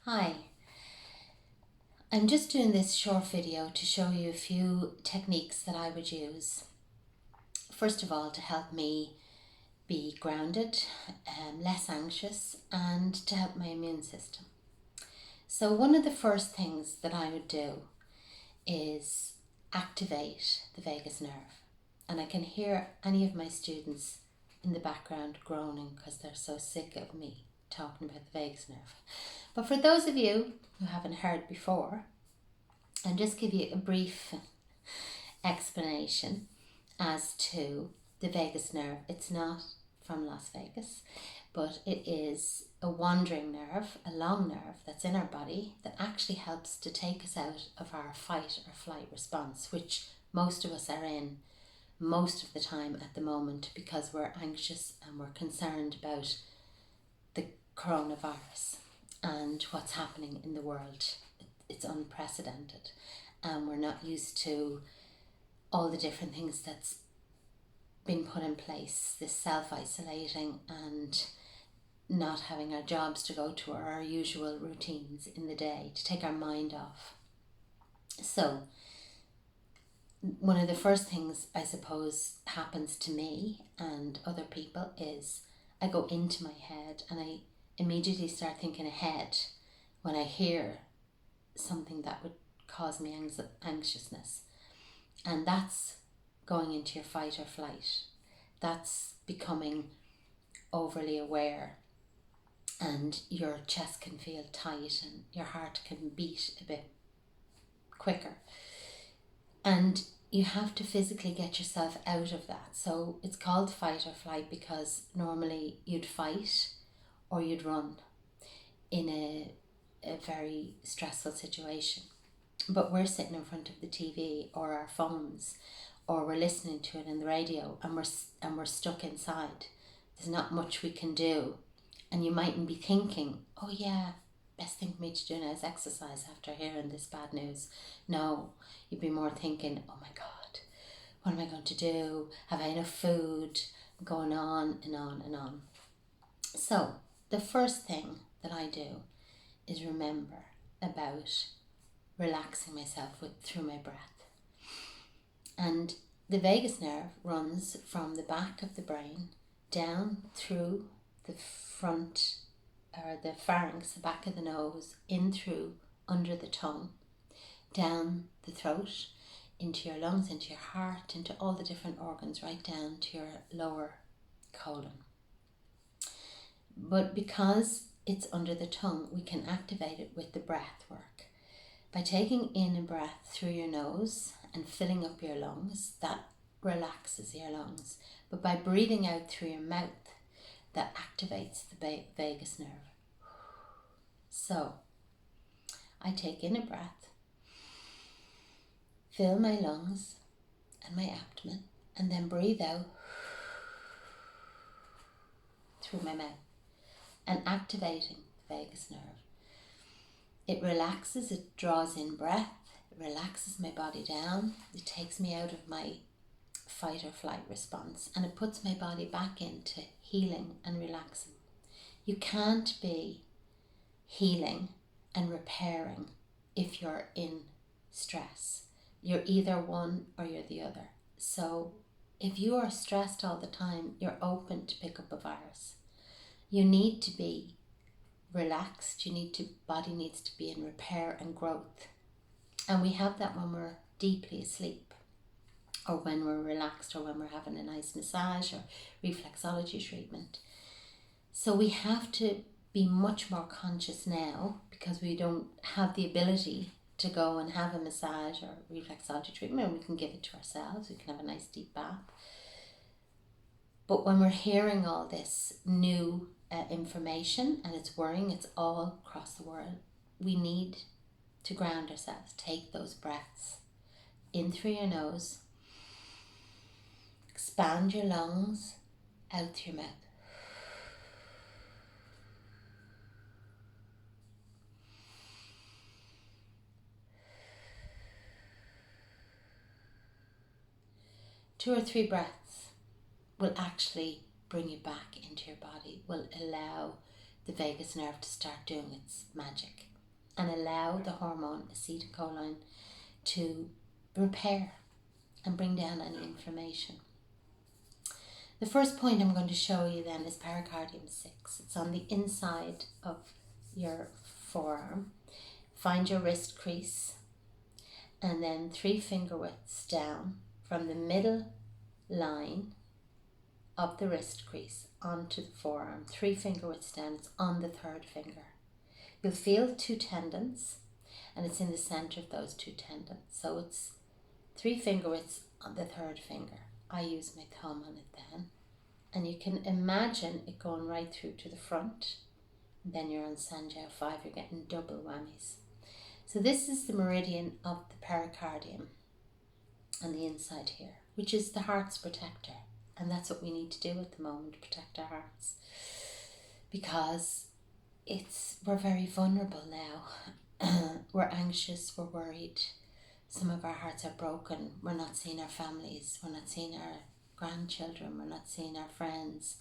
Hi, I'm just doing this short video to show you a few techniques that I would use. First of all, to help me be grounded, less anxious, and to help my immune system. So one of the first things that I would do is activate the vagus nerve. And I can hear any of my students in the background groaning because they're so sick of me talking about the vagus nerve. But for those of you who haven't heard before, I'll just give you a brief explanation as to the vagus nerve. It's not from Las Vegas, but it is a wandering nerve, a long nerve that's in our body that actually helps to take us out of our fight or flight response, which most of us are in most of the time at the moment because we're anxious and we're concerned about the coronavirus and what's happening in the world. It's unprecedented and we're not used to all the different things that's been put in place, this self-isolating and not having our jobs to go to or our usual routines in the day to take our mind off. So one of the first things I suppose happens to me and other people is I go into my head and I immediately start thinking ahead when I hear something that would cause me anxiousness. And that's going into your fight or flight. That's becoming overly aware and your chest can feel tight and your heart can beat a bit quicker. And you have to physically get yourself out of that. So it's called fight or flight because normally you'd fight or you'd run in a very stressful situation. But we're sitting in front of the TV or our phones or we're listening to it in the radio and we're stuck inside. There's not much we can do. And you mightn't be thinking, oh yeah, best thing for me to do now is exercise after hearing this bad news. No, you'd be more thinking, oh my God, what am I going to do? Have I enough food? Going on and on and on. So the first thing that I do is remember about relaxing myself through my breath. And the vagus nerve runs from the back of the brain down through the front or the pharynx, the back of the nose, in through under the tongue, down the throat, into your lungs, into your heart, into all the different organs, right down to your lower colon. But because it's under the tongue, we can activate it with the breath work. By taking in a breath through your nose and filling up your lungs, that relaxes your lungs. But by breathing out through your mouth, that activates the vagus nerve. So, I take in a breath, fill my lungs and my abdomen, and then breathe out through my mouth and activating the vagus nerve. It relaxes, it draws in breath, it relaxes my body down, it takes me out of my fight or flight response and it puts my body back into healing and relaxing. You can't be healing and repairing if you're in stress. You're either one or you're the other. So if you are stressed all the time, you're open to pick up a virus. You need to be relaxed, body needs to be in repair and growth. And we have that when we're deeply asleep or when we're relaxed or when we're having a nice massage or reflexology treatment. So we have to be much more conscious now because we don't have the ability to go and have a massage or reflexology treatment. We can give it to ourselves, we can have a nice deep bath. But when we're hearing all this new information and it's worrying, it's all across the world, we need to ground ourselves. Take those breaths in through your nose, expand your lungs, out through your mouth. Two or three breaths will actually bring you back into your body, will allow the vagus nerve to start doing its magic. and allow the hormone acetylcholine to repair and bring down any inflammation. The first point I'm going to show you then is pericardium 6. It's on the inside of your forearm. Find your wrist crease and then 3 finger widths down from the middle line of the wrist crease onto the forearm. 3 finger widths down, it's on the 3rd finger. You'll feel 2 tendons and it's in the center of those 2 tendons. So it's 3 finger widths on the 3rd finger. I use my thumb on it then. And you can imagine it going right through to the front. And then you're on Sanjiao 5, you're getting double whammies. So this is the meridian of the pericardium on the inside here, which is the heart's protector. And that's what we need to do at the moment, protect our hearts. Because we're very vulnerable now. We're anxious, we're worried. Some of our hearts are broken. We're not seeing our families. We're not seeing our grandchildren. We're not seeing our friends.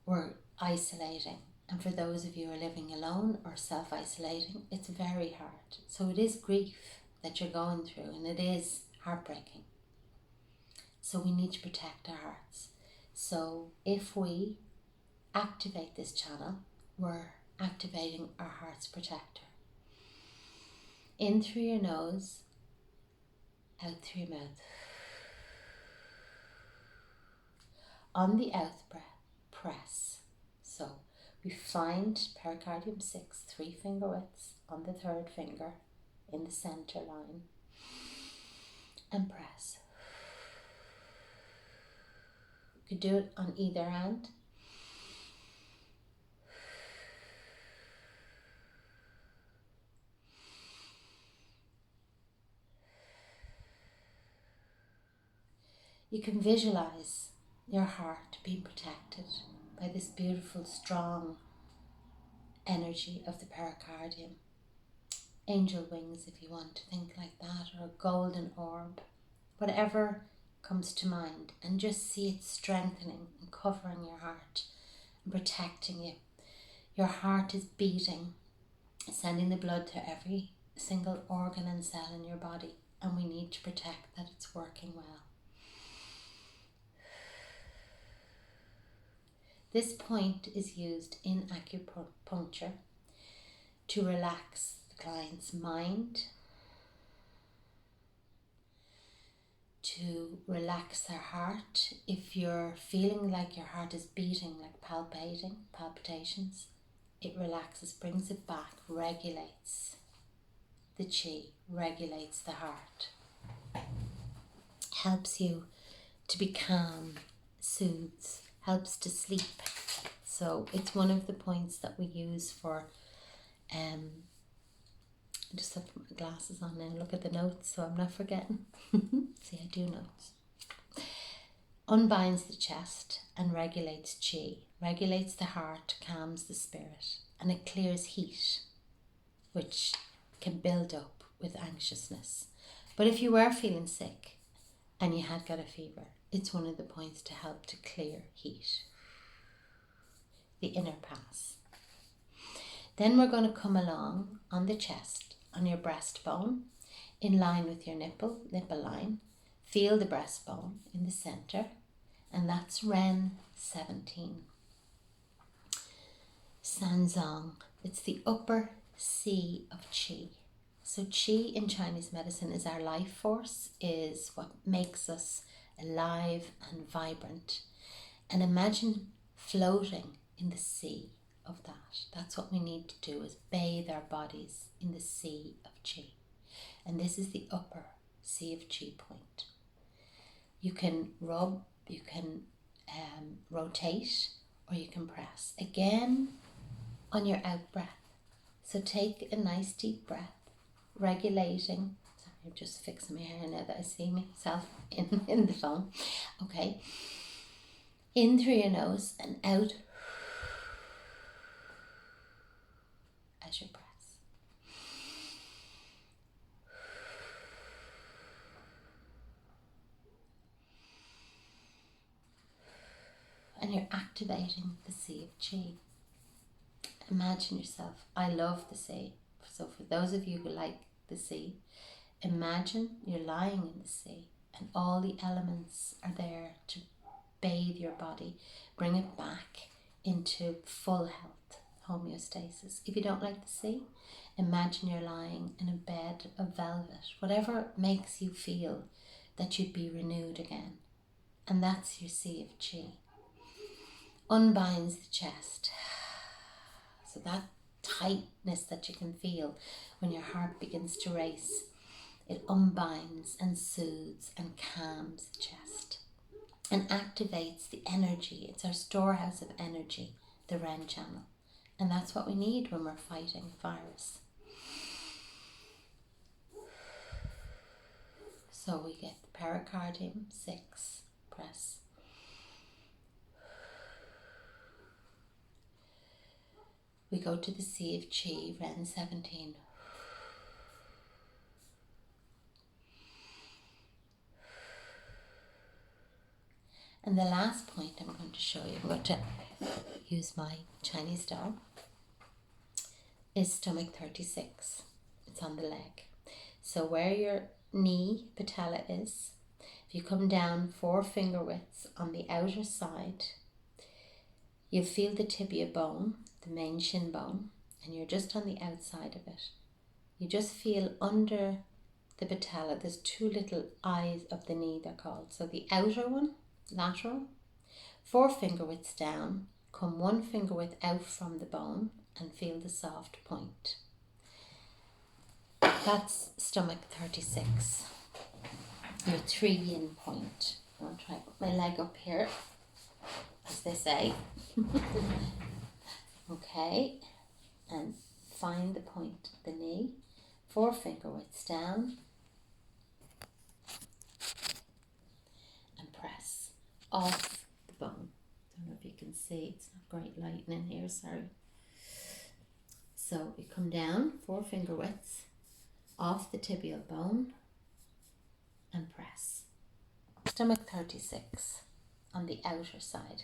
We're isolating. And for those of you who are living alone or self-isolating, it's very hard. So it is grief that you're going through, and it is heartbreaking. So we need to protect our hearts. So if we activate this channel, we're activating our heart's protector. In through your nose, out through your mouth. On the out breath, press. So we find pericardium 6, 3 finger widths on the 3rd finger in the center line, and press. You could do it on either hand. You can visualize your heart being protected by this beautiful, strong energy of the pericardium. Angel wings, if you want to think like that, or a golden orb, whatever comes to mind, and just see it strengthening and covering your heart and protecting you. Your heart is beating, sending the blood to every single organ and cell in your body, and we need to protect that it's working well. This point is used in acupuncture to relax the client's mind, to relax their heart. If you're feeling like your heart is beating, like palpitations, it relaxes, brings it back, regulates the chi, regulates the heart, helps you to be calm, soothes, helps to sleep. So it's one of the points that we use for, I just have to put my glasses on now and look at the notes so I'm not forgetting. See, I do notes. Unbinds the chest and regulates chi, regulates the heart, calms the spirit, and it clears heat, which can build up with anxiousness. But if you were feeling sick and you had got a fever, it's one of the points to help to clear heat, the inner pass. Then we're going to come along on the chest, on your breastbone, in line with your nipple line. Feel the breastbone in the center, and that's Ren 17. Sanzong, it's the upper sea of qi. So qi in Chinese medicine is our life force, is what makes us alive and vibrant. And imagine floating in the sea of that. That's what we need to do, is bathe our bodies in the sea of qi. And this is the upper sea of qi point. You can rub, you can rotate, or you can press. Again, on your out breath. So take a nice deep breath, regulating. Sorry, I'm just fixing my hair now that I see myself in the phone. Okay. In through your nose and out as your breath. And you're activating the sea of qi. Imagine yourself, I love the sea. So for those of you who like the sea, imagine you're lying in the sea and all the elements are there to bathe your body, bring it back into full health, homeostasis. If you don't like the sea, imagine you're lying in a bed of velvet, whatever makes you feel that you'd be renewed again. And that's your sea of chi. Unbinds the chest. So that tightness that you can feel when your heart begins to race, it unbinds and soothes and calms the chest and activates the energy. It's our storehouse of energy, the Ren channel. And that's what we need when we're fighting a virus. So we get the pericardium, 6, press. We go to the Sea of Chi, Ren 17. And the last point I'm going to show you, I'm going to use my Chinese doll, is stomach 36. It's on the leg. So where your knee patella is, if you come down 4 finger widths on the outer side, you feel the tibia bone, the main shin bone, and you're just on the outside of it. You just feel under the patella, there's 2 little eyes of the knee, they're called. So the outer one, lateral, 4 finger widths down, come 1 finger width out from the bone and feel the soft point. That's stomach 36, your 3 yin point. I'll try to put my leg up here, as they say. Okay, and find the point of the knee, 4 finger widths down, and press off the bone. Don't know if you can see, it's not great lighting in here, sorry. So we come down 4 finger widths off the tibial bone and press. Stomach 36 on the outer side.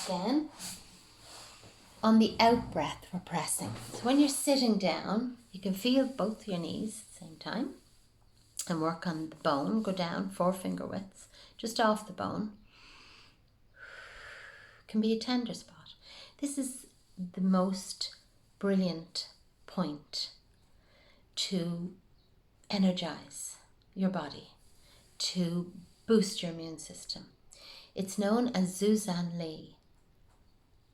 Again, on the out breath, we're pressing. So when you're sitting down, you can feel both your knees at the same time and work on the bone. Go down 4 finger widths, just off the bone. Can be a tender spot. This is the most brilliant point to energize your body, to boost your immune system. It's known as Zuzan Li,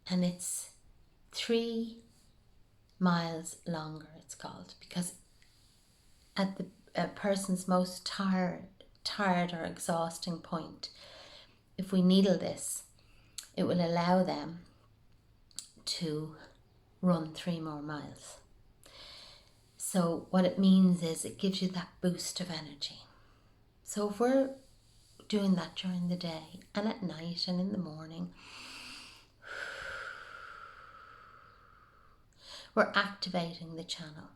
and it's 3 miles longer, it's called, because at a person's most tired or exhausting point, if we needle this, it will allow them to run 3 more miles. So what it means is it gives you that boost of energy. So if we're doing that during the day and at night and in the morning, we're activating the channel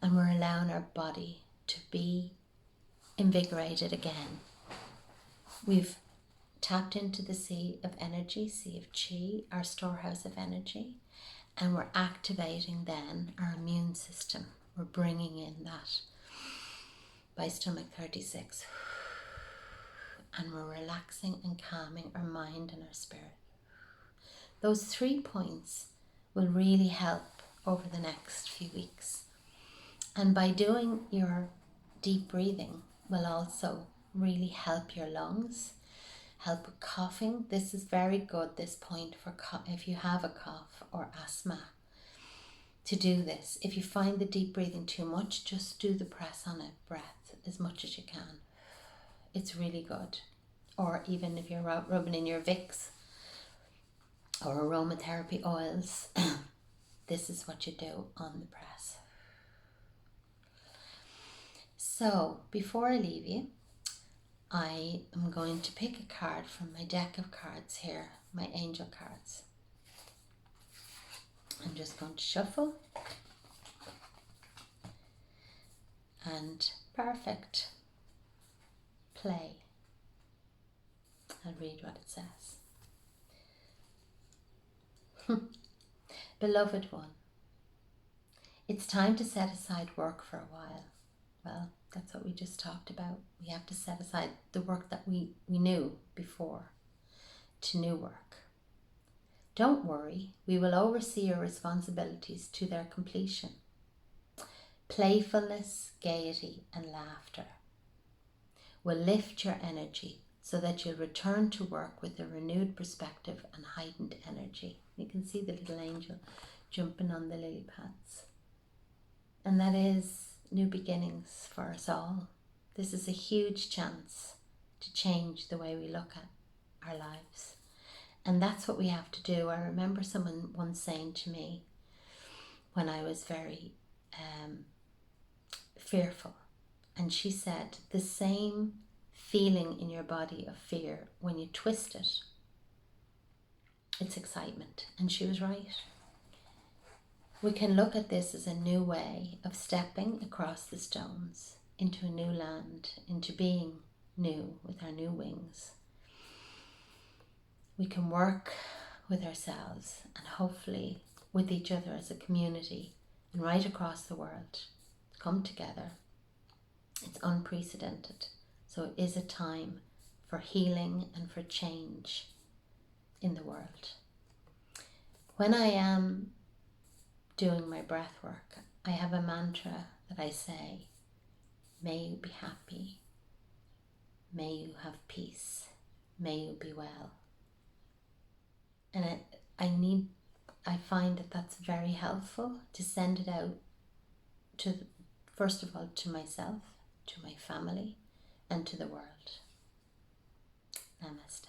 and we're allowing our body to be invigorated again. We've tapped into the sea of energy, sea of chi, our storehouse of energy, and we're activating then our immune system. We're bringing in that by stomach 36. And we're relaxing and calming our mind and our spirit. Those 3 points will really help over the next few weeks. And by doing your deep breathing will also really help your lungs, help with coughing. This is very good, this point, for if you have a cough or asthma, to do this. If you find the deep breathing too much, just do the press on it breath as much as you can. It's really good. Or even if you're rubbing in your Vicks or aromatherapy oils, this is what you do on the press. So before I leave you, I am going to pick a card from my deck of cards here, my angel cards. I'm just going to shuffle. And perfect. Play. I'll read what it says. Beloved one, it's time to set aside work for a while. Well, that's what we just talked about. We have to set aside the work that we knew before to new work. Don't worry, we will oversee your responsibilities to their completion. Playfulness, gaiety, and laughter will lift your energy so that you'll return to work with a renewed perspective and heightened energy. You can see the little angel jumping on the lily pads. And that is new beginnings for us all. This is a huge chance to change the way we look at our lives. And that's what we have to do. I remember someone once saying to me when I was very fearful, and she said, the same feeling in your body of fear, when you twist it, it's excitement. And she was right. We can look at this as a new way of stepping across the stones into a new land, into being new with our new wings. We can work with ourselves and hopefully with each other as a community and right across the world, come together. It's unprecedented. So it is a time for healing and for change in the world. When I am doing my breath work, I have a mantra that I say: may you be happy, may you have peace, may you be well. And I find that that's very helpful to send it out to, first of all, to myself, to my family, and to the world. Namaste.